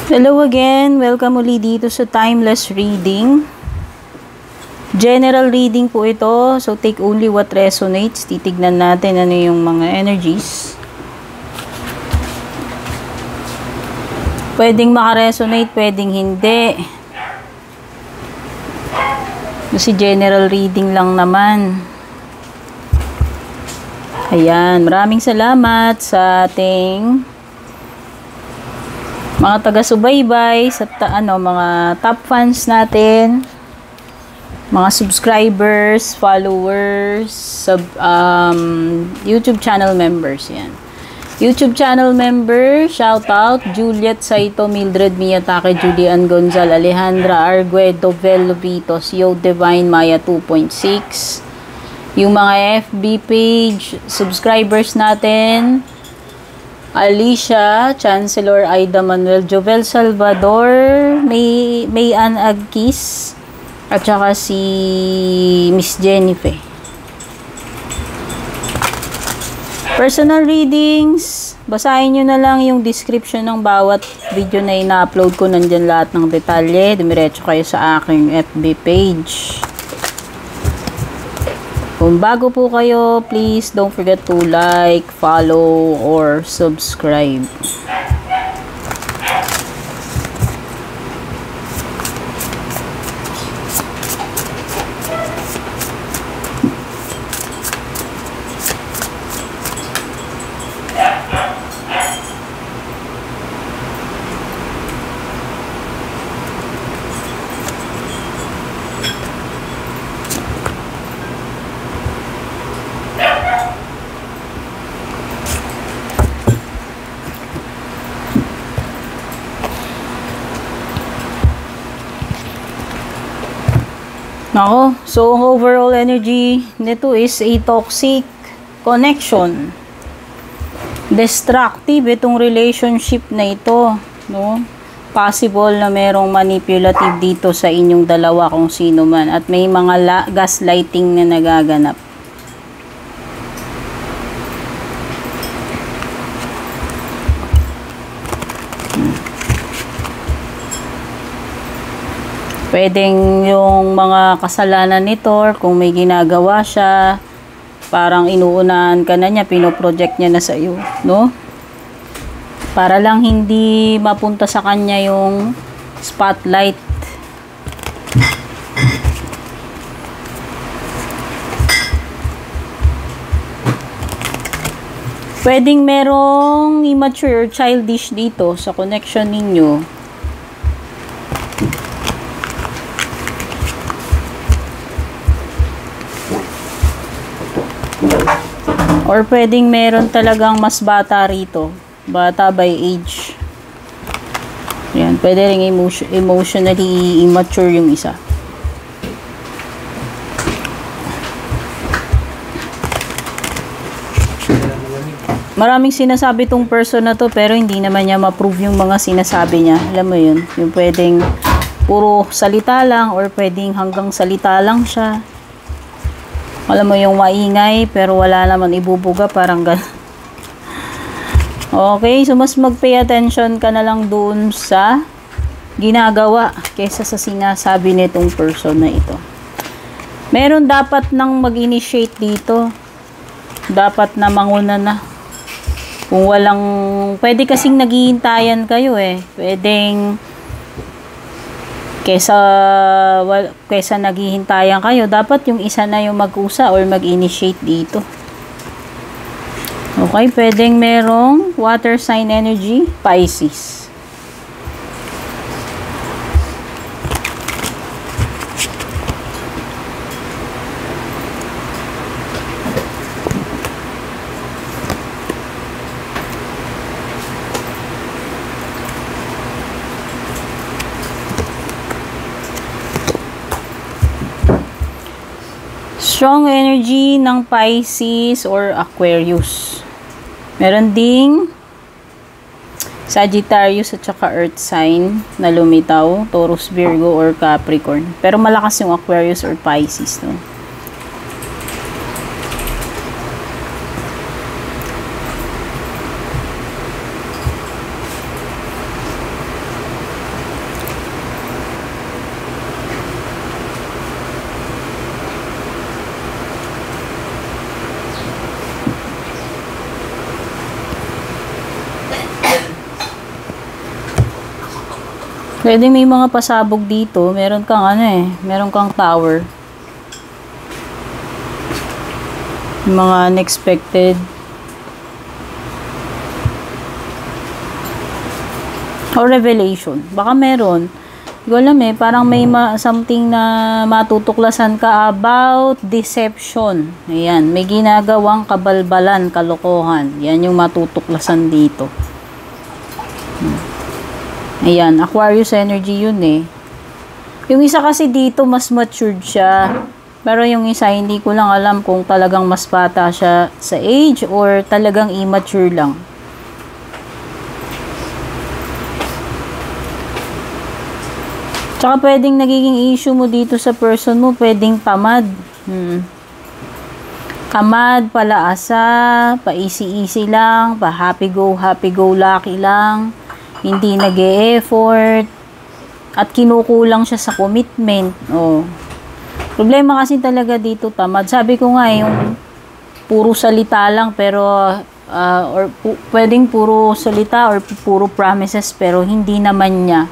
Hello again, welcome uli dito sa Timeless Reading. General reading po ito, so take only what resonates. Titignan natin ano yung mga energies. Pwedeng makaresonate, pwedeng hindi. Kasi general reading lang naman. Ayan, maraming salamat sa ating mga taga-subaybay, sa mga top fans natin, mga subscribers, followers, YouTube channel members. Yan. YouTube channel member, shout out, Juliet Saito, Mildred Miyatake, Julian Gonzal, Alejandra Arguedo, Velo Vitos, Yo Divine, Maya 2.6. Yung mga FB page, subscribers natin, Alicia, Chancellor Aida Manuel, Jovel Salvador, May Ann Agkis, at saka si Miss Jennifer. Personal readings, basahin nyo na lang yung description ng bawat video na ina-upload ko. Nandyan lahat ng detalye. Dumiretso kayo sa aking FB page. Kung bago po kayo, please don't forget to like, follow, or subscribe. Nako, so overall energy nito is a toxic connection. Destructive itong relationship na ito, no? Possible na merong manipulative dito sa inyong dalawa kung sino man, at may mga gaslighting na nagaganap. Pwedeng yung mga kasalanan nito, or kung may ginagawa siya, parang inuunahan ka na niya, pinoproject niya na sa iyo, no? Para lang hindi mapunta sa kanya yung spotlight. Pwedeng merong immature or childish dito sa connection ninyo. Or pwedeng meron talagang mas bata rito. Bata by age. Yan. Pwede rin emotionally immature yung isa. Maraming sinasabi tong person na to, pero hindi naman niya ma-prove yung mga sinasabi niya. Alam mo yun? Yung pwedeng puro salita lang, or pwedeng hanggang salita lang siya. Alam mo yung maingay, pero wala naman ibubuga, parang gano'n. Okay, so mas mag-pay attention ka na lang doon sa ginagawa kaysa sa sinasabi nitong person na ito. Meron dapat nang mag-initiate dito. Dapat na manguna na. Kung walang, pwede kasing naghihintayan kayo eh. Pwedeng kesa naghihintayan kayo, dapat yung isa na yung mag-usa or mag-initiate dito. Okay, pwedeng merong water sign energy, Pisces. Strong energy ng Pisces or Aquarius. Meron ding Sagittarius at saka Earth sign na lumitaw, Taurus, Virgo, or Capricorn. Pero malakas yung Aquarius or Pisces, no? Pwede may mga pasabog dito. Meron kang ano eh. Meron kang tower. Mga unexpected. Or revelation. Baka meron. Hindi ko alam eh. Parang may something na matutuklasan ka about deception. Ayan. May ginagawang kabalbalan, kalokohan. Yan yung matutuklasan dito. Ayan. Aquarius energy yun eh. Yung isa kasi dito, mas matured siya. Pero yung isa, hindi ko lang alam kung talagang mas bata siya sa age or talagang immature lang. Tsaka pwedeng nagiging issue mo dito sa person mo, pwedeng tamad. Tamad, palaasa, pa-easy-easy lang, pa-happy go lucky lang, hindi nag-e-effort, at kinukulang siya sa commitment. Oh. Problema kasi talaga dito, tamad. Sabi ko nga, yung puro salita lang, pero, pwedeng puro salita or puro promises, pero hindi naman niya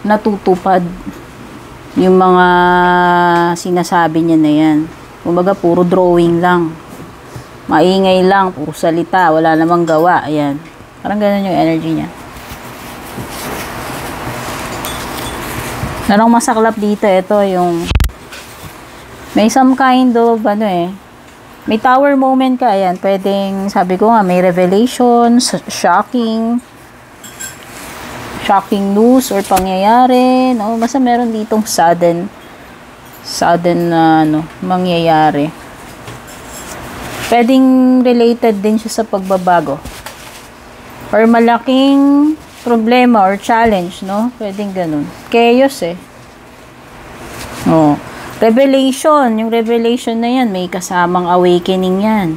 natutupad yung mga sinasabi niya na yan. Kumbaga, puro drawing lang. Maingay lang, puro salita, wala namang gawa. Ayan. Parang ganun yung energy niya. Narang masaklap dito, ito yung may some kind of ano eh. May tower moment ka, ayan. Pwedeng, sabi ko nga, may revelations, shocking news or pangyayari, no? Basta meron ditong sudden na mangyayari. Pwedeng related din siya sa pagbabago or malaking problema or challenge, no? Pwedeng ganun. Chaos eh. Oh. Revelation, yung revelation na yan, may kasamang awakening yan.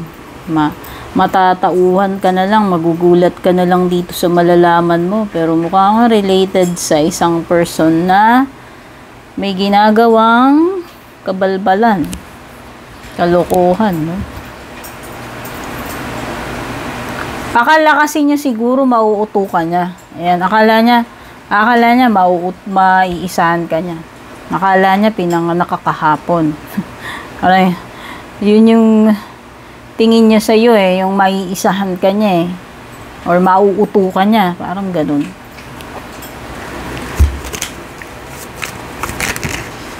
Matatauhan ka na lang, magugulat ka na lang dito sa malalaman mo. Pero mukhang related sa isang person na may ginagawang kabalbalan, kalokohan, no? Akala kasi niya siguro mauutukan niya. Ayan, akala niya maiisahan ka niya. Akala niya pinanganak ka kahapon. Alay, yun yung tingin niya sa iyo eh, yung maiisahan ka niya eh, or mauuto ka niya, parang ganun.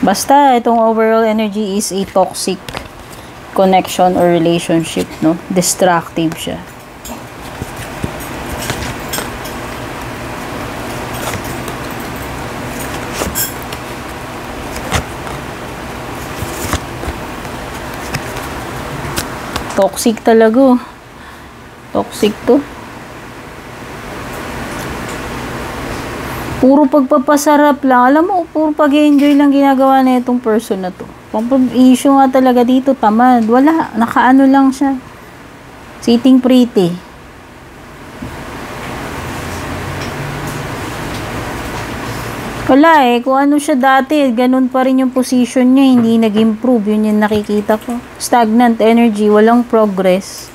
Basta itong overall energy is a toxic connection or relationship, no? Destructive siya. Toxic talaga. Toxic to. Puro pagpapasarap lang. Alam mo, puro pag-enjoy lang ginagawa na itong person na to. Issue nga talaga dito, tamad. Wala. Nakaano lang siya. Sitting pretty. Wala eh. Kung ano siya dati, ganun pa rin yung position niya. Hindi nag-improve. Yun yung nakikita ko. Stagnant energy. Walang progress.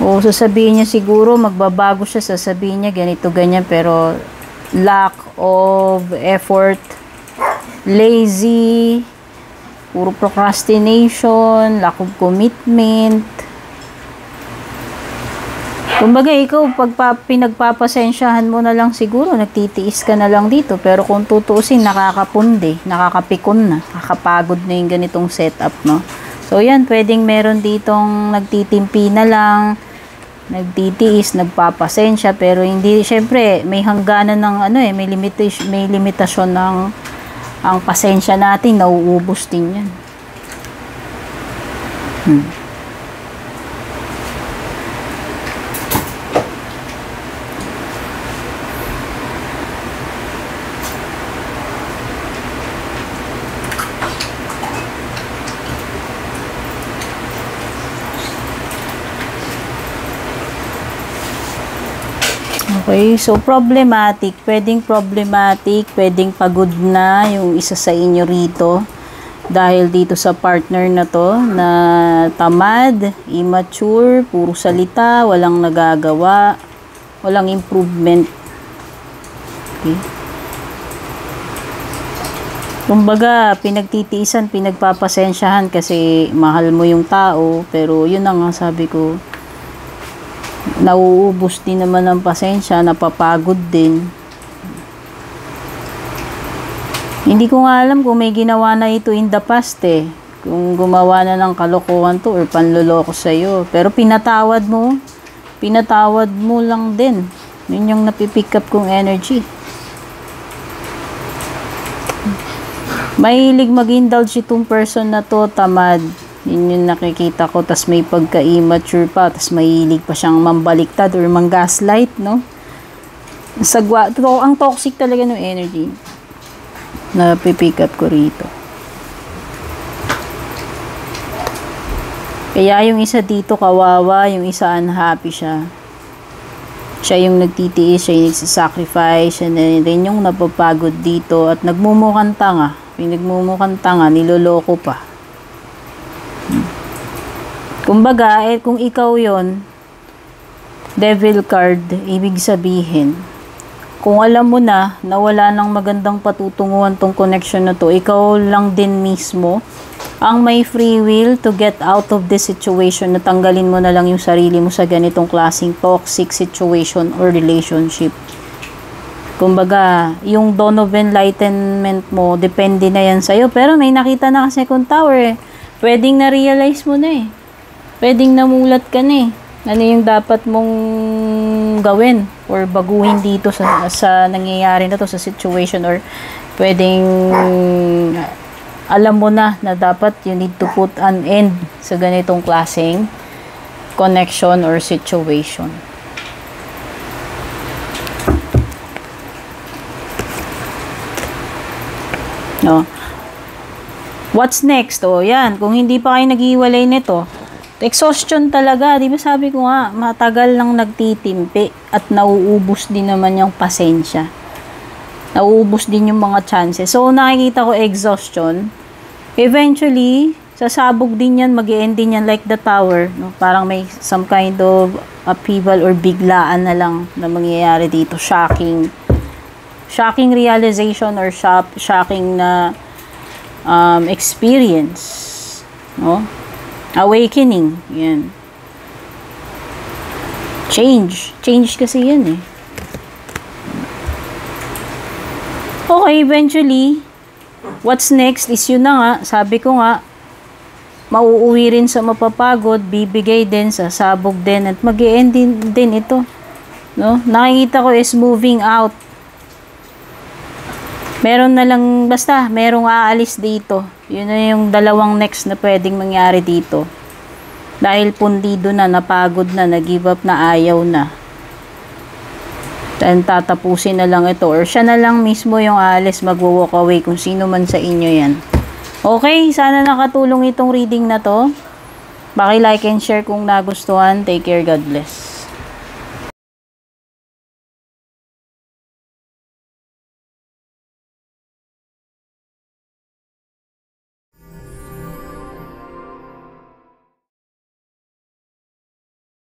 O sasabihin niya siguro, magbabago siya. Sasabihin niya ganito, ganyan. Pero lack of effort. Lazy. Puro procrastination. Lack of commitment. Kumbaga, ikaw, pag pinagpapasensyahan mo na lang siguro, nagtitiis ka na lang dito. Pero kung tutuusin, nakakapundi, nakakapikon na, nakakapagod na yung ganitong setup, no? So, yan, pwedeng meron ditong nagtitimpi na lang, nagtitiis, nagpapasensya, pero hindi, syempre, may hangganan ng, may limitasyon ng, ang pasensya natin, nauubos din yan. Okay, so problematic. Pwedeng pagod na yung isa sa inyo rito. Dahil dito sa partner na to, na tamad, immature, puro salita, walang nagagawa, walang improvement. Okay. Kumbaga, pinagtitiisan, pinagpapasensyahan kasi mahal mo yung tao, pero yun na nga sabi ko, nauubos din naman ang pasensya, napapagod din. Hindi ko nga alam kung may ginawa na ito in the past eh. Kung gumawa na ng kalokohan to or panloloko sa'yo. Pero pinatawad mo lang din. Yun yung napipick up kong energy. Mahilig mag-indulge itong person na to, tamad. Yun yung nakikita ko, tas may pagka-immature pa, tas mahilig pa siyang mambaliktad or mang-gaslight, no? Sagwa, ang toxic talaga ng energy na pipick up ko rito. Kaya yung isa dito kawawa, yung isa unhappy siya. Siya yung nagtitiis, siya yung nagsasacrifice, siya na rin yung napapagod dito at nagmumukhang tanga. Pinagmumukhang tanga, niloloko pa. Kumbaga, kung ikaw yon, devil card, ibig sabihin, kung alam mo na wala nang magandang patutunguhan tong connection na to, ikaw lang din mismo ang may free will to get out of this situation, na tanggalin mo na lang yung sarili mo sa ganitong klaseng toxic situation or relationship. Kumbaga, yung dawn of enlightenment mo, depende na yan sa'yo. Pero may nakita na kasi second tower eh. Pwedeng na-realize mo na eh. Pwedeng namulat ka na eh. Ano yung dapat mong gawin or baguhin dito sa nangyayari na to, sa situation, or pwedeng alam mo na dapat you need to put an end sa ganitong klaseng connection or situation. No. What's next? O, yan. Kung hindi pa kayo naghiwalay nito, exhaustion talaga. Di ba sabi ko nga, matagal nang nagtitimpi at nauubos din naman yung pasensya. Nauubos din yung mga chances. So, nakikita ko exhaustion. Eventually, sasabog din yan, mag-i-end din yan like the tower. No? Parang may some kind of upheaval or biglaan na lang na mangyayari dito. Shocking realization or shocking na experience, no? Awakening, yan. Change kasi yan eh. Okay, eventually, what's next is yun na nga, sabi ko nga, mauuwi rin sa mapapagod, bibigay din, sasabog din, at mag-i-end din ito. No? Nakikita ko is moving out. Meron na lang, basta, merong aalis dito. Yun na yung dalawang next na pwedeng mangyari dito. Dahil pundido na, napagod na, nag-give up na, ayaw na. Then tatapusin na lang ito. Or siya na lang mismo yung aalis, mag-walk away kung sino man sa inyo yan. Okay, sana nakatulong itong reading na to. Paki-like and share kung nagustuhan. Take care, God bless.